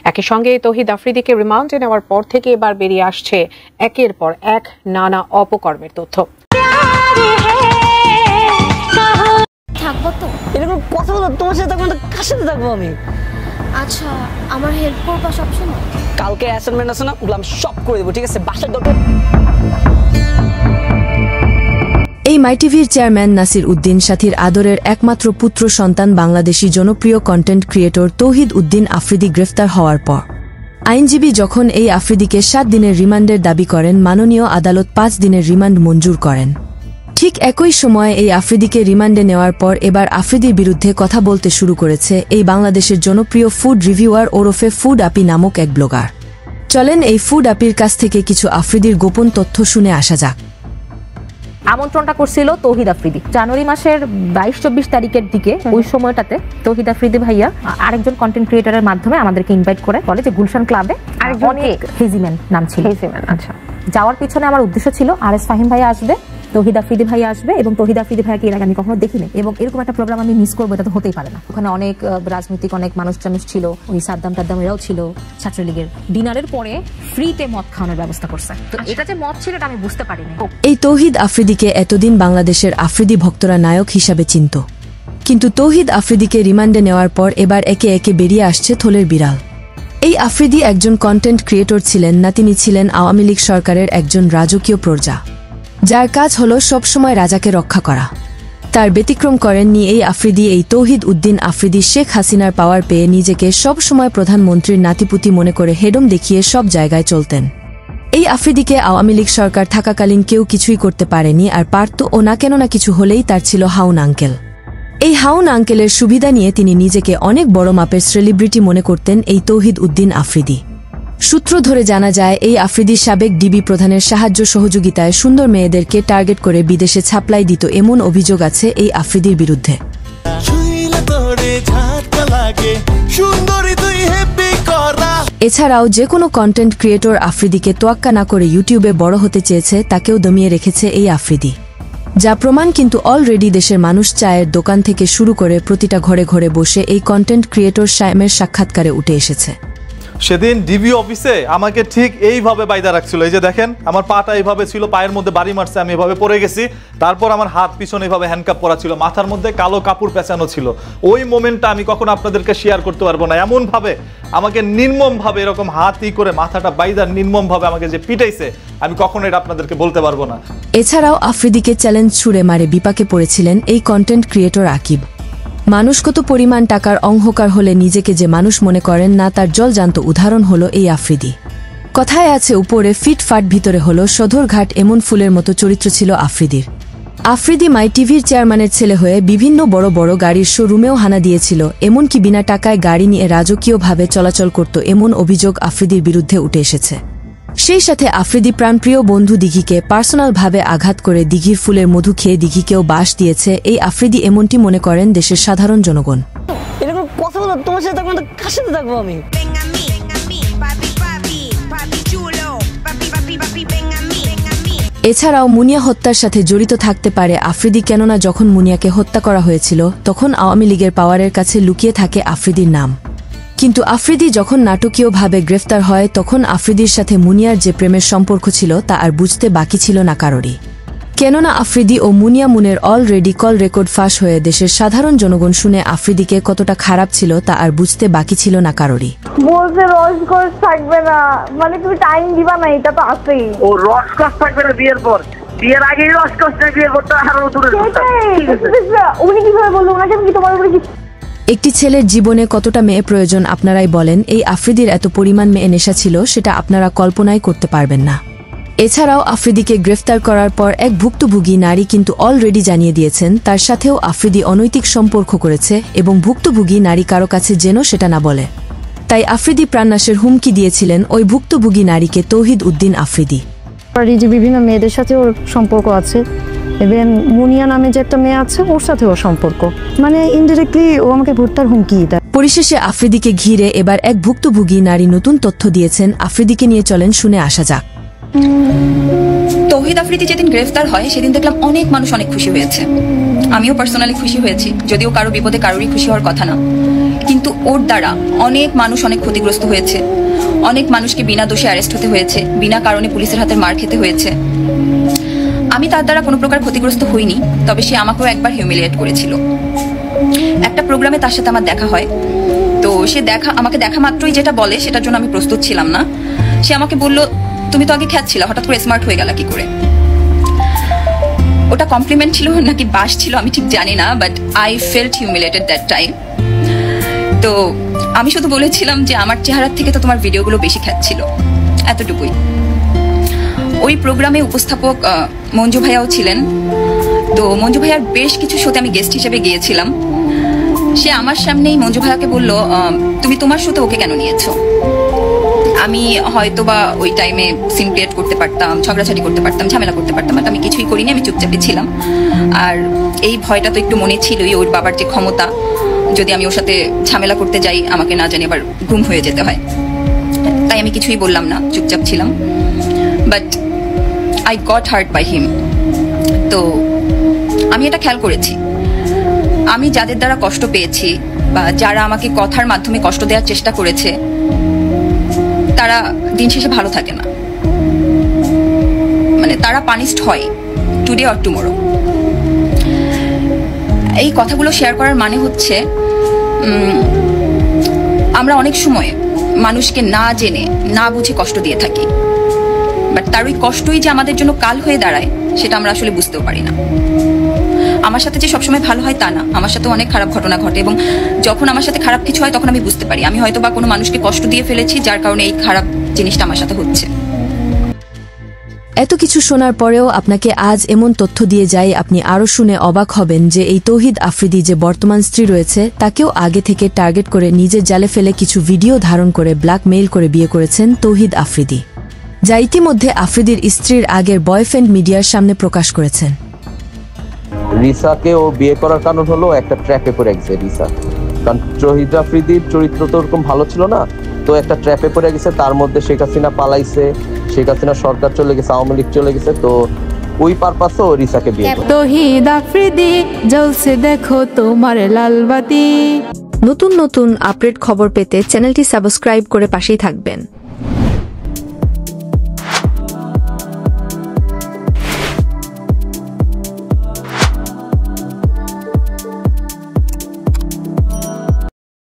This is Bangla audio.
একই সঙ্গে তৌহিদ আফ্রিদিকে রিমান্ডে নেওয়ার পর থেকে এবার বেরিয়ে আসছে একের পর এক নানা অপকর্মের তথ্য। থাকবো তো এরকম কথা বলো, তোমার সাথে থাকবো না, কার সাথে থাকবো আমি? আচ্ছা, আমার হেল্প করবা সবসময়? কালকে অ্যাসাইনমেন্ট আছে না, ওগুলো আমি সব করে দেবো, ঠিক আছে? বাসার দরকার। এই মাই টিভির চেয়ারম্যান নাসির উদ্দিন সাথীর আদরের একমাত্র পুত্র সন্তান বাংলাদেশি জনপ্রিয় কন্টেন্ট ক্রিয়েটর তৌহিদ উদ্দিন আফ্রিদি গ্রেফতার হওয়ার পর আইনজীবী যখন এই আফ্রিদিকে 7 দিনের রিমান্ডের দাবি করেন, মাননীয় আদালত 5 দিনের রিমান্ড মঞ্জুর করেন। ঠিক একই সময়ে এই আফ্রিদিকে রিমান্ডে নেওয়ার পর এবার আফ্রিদির বিরুদ্ধে কথা বলতে শুরু করেছে এই বাংলাদেশের জনপ্রিয় ফুড রিভিউয়ার ওরফে ফুড আপি নামক এক ব্লগার। চলেন এই ফুড আপির কাছ থেকে কিছু আফ্রিদির গোপন তথ্য শুনে আসা যাক। আমন্ত্রণটা করছিল তৌহিদ আফ্রিদি জানুয়ারি মাসের 22-24 তারিখের দিকে। ওই সময়টাতে তৌহিদ আফ্রিদি ভাইয়া আরেকজন কন্টেন্ট ক্রিয়েটরের মাধ্যমে আমাদেরকে ইনভাইট করে, বলে যে গুলশান ক্লাবে অনেক হেজিম্যান নাম ছিল। আচ্ছা, যাওয়ার পিছনে আমার উদ্দেশ্য ছিল RS ফাহিম ভাইয়া আসবে, তৌহিদ আফ্রিদি ভাইয়া আসবে, এবং তৌহিদ আফ্রিদি ভাইয়াকে এর আগে আমি কখনো দেখিনি, এবং এরকম একটা প্রোগ্রাম আমি মিস করবো এটা তো হতেই পারে না। ওখানে অনেক রাজনৈতিক অনেক মানুষ ছিল, ওই সাদ্দাম টাদ্দাম এরাও ছিল ছাত্রলীগের। ডিনারের পরে ফ্রিতে মদ খাওয়ানোর ব্যবস্থা করছে, তো এটা যে মদ ছিল এটা আমি বুঝতে পারিনি। এই তৌহিদ আফ্রিদিকে এতদিন বাংলাদেশের আফ্রিদি ভক্তরা নায়ক হিসাবে চিনত, কিন্তু তৌহিদ আফ্রিদিকে রিমান্ডে নেওয়ার পর এবার একে একে বেরিয়ে আসছে থলের বিড়াল। এই আফ্রিদি একজন কন্টেন্ট ক্রিয়েটর ছিলেন না, তিনি ছিলেন আওয়ামী লীগ সরকারের একজন রাজকীয় প্রজা, যার কাজ হল সবসময় রাজাকে রক্ষা করা। তার ব্যতিক্রম করেননি এই আফ্রিদি। এই তৌহিদ উদ্দিন আফ্রিদি শেখ হাসিনার পাওয়ার পেয়ে নিজেকে সবসময় প্রধানমন্ত্রীর নাতিপুতি মনে করে হেডম দেখিয়ে সব জায়গায় চলতেন। এই আফ্রিদিকে আওয়ামী লীগ সরকার থাকাকালীন কেউ কিছুই করতে পারেনি, আর পারত ও না, কেননা কিছু হলেই তার ছিল হাউন আঙ্কেল। এই হাউন আঙ্কেলের সুবিধা নিয়ে তিনি নিজেকে অনেক বড় মাপের সেলিব্রিটি মনে করতেন এই তৌহিদ উদ্দিন আফ্রিদি। সূত্র ধরে জানা যায়, এই আফ্রিদি সাবেক ডিবি প্রধানের সাহায্য সহযোগিতায় সুন্দর মেয়েদেরকে টার্গেট করে বিদেশে ছাপলাই দিত, এমন অভিযোগ আছে এই আফ্রিদির বিরুদ্ধে। এছাড়াও যে কোনো কন্টেন্ট ক্রিয়েটর আফ্রিদিকে তোয়াক্কা না করে ইউটিউবে বড় হতে চেয়েছে, তাকেও দমিয়ে রেখেছে এই আফ্রিদি, যা প্রমাণ কিন্তু অলরেডি দেশের মানুষ চায়ের দোকান থেকে শুরু করে প্রতিটা ঘরে ঘরে বসে এই কন্টেন্ট ক্রিয়েটর শায়েমের সাক্ষাৎকারে উঠে এসেছে। সেদিন ডিবি অফিসে আমাকে ঠিক এইভাবে বাইদা রাখছিল, এই যে দেখেন আমার পাটা এইভাবে ছিল, পায়ের মধ্যে বাড়ি মারছে, আমি এভাবে পড়ে গেছি, তারপর আমার হাত পিছনে এইভাবে হ্যান্ডকাপ পরা ছিল, মাথার মধ্যে কালো কাপড় পেঁচানো ছিল। ওই মোমেন্টটা আমি কখনো আপনাদেরকে শেয়ার করতে পারবো না। এমনভাবে আমাকে নির্মমভাবে এরকম হাতই করে মাথাটা বাইদা নির্মমভাবে আমাকে যে পিটাইছে, আমি কখনো এটা আপনাদেরকে বলতে পারবো না। এছাড়াও আফ্রিদিকে চ্যালেঞ্জ ছুড়ে মারে বিপাকে পড়েছিলেন এই কন্টেন্ট ক্রিয়েটর আকিব। মানুষ কত পরিমাণ টাকার অহংকার হলে নিজেকে যে মানুষ মনে করেন না, তার জলজান্ত উদাহরণ হলো এই আফ্রিদি। কথায় আছে উপরে ফিট ফাট ভিতরে হলো সদরঘাট, এমন ফুলের মতো চরিত্র ছিল আফ্রিদির। আফ্রিদি মাই টিভির চেয়ারম্যানের ছেলে হয়ে বিভিন্ন বড় বড় গাড়ির শোরুমেও হানা দিয়েছিল, এমনকি বিনা টাকায় গাড়ি নিয়ে রাজকীয়ভাবে চলাচল করত, এমন অভিযোগ আফ্রিদির বিরুদ্ধে উঠে এসেছে। সেই সাথে আফ্রিদি প্রাণপ্রিয় বন্ধু দিঘিকে পার্সোনালভাবে আঘাত করে দিঘির ফুলের মধু খেয়ে দিঘিকেও বাস দিয়েছে এই আফ্রিদি, এমনটি মনে করেন দেশের সাধারণ জনগণ। এরকম কথা বলো, তোমার সাথে থাকবো না, কার সাথে থাকবো আমি? এছাড়াও মুনিয়া হত্যার সাথে জড়িত থাকতে পারে আফ্রিদি, কেননা যখন মুনিয়াকে হত্যা করা হয়েছিল তখন আওয়ামী লীগের পাওয়ারের কাছে লুকিয়ে থাকে আফ্রিদির নাম। কিন্তু আফ্রিদি যখন নাটকীয়ভাবে গ্রেফতার হয়, তখন আফ্রিদির সাথে মুনিয়ার যে প্রেমের সম্পর্ক ছিল তা আর বুঝতে বাকি ছিল না কারোরই, কেননা আফ্রিদি ও মুনিয়া মুনের অলরেডি কল রেকর্ড ফাঁস হয়ে দেশের সাধারণ জনগণ শুনে আফ্রিদিকে কতটা খারাপ ছিল তা আর বুঝতে বাকি ছিল না কারোরই। বলছে রসকস থাকবে না, মানে তুমি টাইম দিবা না, এটা তো আছেই। ও রসকস থাকবে না বিয়ের পর, বিয়ের আগে রসকস না, বিয়ের পর তো আরো দূরে। উনি কিভাবে বললো, ওনাকে কি তোমার উপরে কি? একটি ছেলের জীবনে কতটা মেয়ে প্রয়োজন আপনারাই বলেন। এই আফ্রিদির এত পরিমাণ মেয়ে নেশা ছিল, সেটা আপনারা কল্পনাই করতে পারবেন না। এছাড়াও আফ্রিদিকে গ্রেফতার করার পর এক ভুক্তভোগী নারী কিন্তু অলরেডি জানিয়ে দিয়েছেন তার সাথেও আফ্রিদি অনৈতিক সম্পর্ক করেছে, এবং ভুক্তভোগী নারী কারো কাছে যেন সেটা না বলে। তাই আফ্রিদি প্রাণনাশের হুমকি দিয়েছিলেন ওই ভুক্তভোগী নারীকে তৌহিদ উদ্দিন আফ্রিদি। যে বিভিন্ন মেয়েদের সাথে ওর সম্পর্ক আছে, এবং মুনিয়া নামে যে একটা মেয়ে আছে ওর সাথে ওর সম্পর্ক, মানে ইনডিরেক্টলি ও আমাকে হত্যার হুমকি দেয়। পরিশেষে আফ্রিদিকে ঘিরে এবার এক ভুক্তভোগী নারী নতুন তথ্য দিয়েছেন। আফ্রিদিকে নিয়ে চলেন শুনে আসা যাক। তৌহিদ আফ্রিদি যেদিন গ্রেফতার হয় সেদিন দেখলাম অনেক মানুষ অনেক খুশি হয়েছে, আমিও পার্সোনালি খুশি হয়েছি, যদিও কারো বিপদে কারোরই খুশি হওয়ার কথা না। কিন্তু ওর দ্বারা অনেক মানুষ অনেক ক্ষতিগ্রস্ত হয়েছে, অনেক মানুষকে বিনা দোষে অ্যারেস্ট হতে হয়েছে, বিনা কারণে পুলিশের হাতে মার খেতে হয়েছে। আমি তার দ্বারা কোনো প্রকার ক্ষতিগ্রস্ত হইনি, তবে সে আমাকেও একবার হিউমিলিয়েট করেছিল। একটা প্রোগ্রামে তার সাথে আমার দেখা হয়, তো সে আমাকে দেখা মাত্রই যেটা বলে সেটার জন্য আমি প্রস্তুত ছিলাম না। সে আমাকে বলল, তুমি তো আগে খ্যাত হঠাৎ করে স্মার্ট হয়ে গেল কি করে? ওটা কমপ্লিমেন্ট ছিল নাকি বাস ছিল আমি ঠিক জানি না, but I felt humiliated that time. তো আমি শুধু বলেছিলাম যে আমার চেহারার থেকে তো তোমার ভিডিওগুলো বেশি খ্যাত ছিল, এতটুকুই। ওই প্রোগ্রামে উপস্থাপক মঞ্জু ভাইয়াও ছিলেন, তো মঞ্জু ভাইয়ার বেশ কিছু শোতে আমি গেস্ট হিসেবে গিয়েছিলাম। সে আমার সামনেই মঞ্জু ভাইয়াকে বলল, তুমি তোমার শোতে ওকে কেন নিয়েছো? আমি হয়তো বা ওই টাইমে সিন ক্রিয়েট করতে পারতাম, ঝগড়াঝাটি করতে পারতাম, ঝামেলা করতে পারতাম, বাট আমি কিছুই করিনি, আমি চুপচাপে ছিলাম। আর এই ভয়টা তো একটু মনে ছিলই, ওর বাবার যে ক্ষমতা, যদি আমি ওর সাথে ঝামেলা করতে যাই আমাকে না জানি আবার গুম হয়ে যেতে হয়, তাই আমি কিছুই বললাম না, চুপচাপ ছিলাম। But I got hurt by him. তো আমি এটা খেয়াল করেছি, আমি যাদের দ্বারা কষ্ট পেয়েছি বা যারা আমাকে কথার মাধ্যমে কষ্ট দেওয়ার চেষ্টা করেছে, তারা দিন শেষে ভালো থাকে না, মানে তারা পানিশড হয় টুডে অর টুমরো। এই কথাগুলো শেয়ার করার মানে হচ্ছে, আমরা অনেক সময় মানুষকে না জেনে না বুঝে কষ্ট দিয়ে থাকি, বাট তার ওই কষ্টই যে আমাদের জন্য কাল হয়ে দাঁড়ায় সেটা আমরা আসলে বুঝতেও পারি না। আমার সাথে যে সবসময় ভালো হয় তা না, আমার সাথে অনেক খারাপ ঘটনা ঘটে, এবং যখন আমার সাথে খারাপ কিছু হয় তখন আমি বুঝতে পারি আমি হয়তো বা কোনো মানুষকে কষ্ট দিয়ে ফেলেছি, যার কারণে এই খারাপ জিনিসটা আমার সাথে হচ্ছে। এত কিছু শোনার পরেও আপনাকে আজ এমন তথ্য দিয়ে যাই, আপনি আরও শুনে অবাক হবেন যে এই তৌহিদ আফ্রিদি যে বর্তমান স্ত্রী রয়েছে তাকেও আগে থেকে টার্গেট করে নিজের জালে ফেলে কিছু ভিডিও ধারণ করে ব্ল্যাকমেইল করে বিয়ে করেছেন তৌহিদ আফ্রিদি, যা ইতিমধ্যে আফ্রিদির স্ত্রীর আগের বয়ফ্রেন্ড মিডিয়ার সামনে প্রকাশ করেছেন। রিসাকে ও বিয়ে করার কারণ হলো একটা ট্র্যাপে পড়ে গেছে রিসা, কারণ তৌহিদ আফ্রিদির চরিত্র তো ওরকম ভালো ছিল না, তো একটা ট্র্যাপে পড়ে গেছে। তার মধ্যে শেখ হাসিনা পালাইছে, শেখ হাসিনা সরকার চলে গেছে, আওয়ামী লীগ চলে গেছে, তো ওই পারপাসে ও রিসাকে বিয়ে করে। তৌহিদ আফ্রিদি জ্বলছে দেখো তোমার লালবাতি। নতুন নতুন আপডেট খবর পেতে চ্যানেলটি সাবস্ক্রাইব করে পাশেই থাকবেন।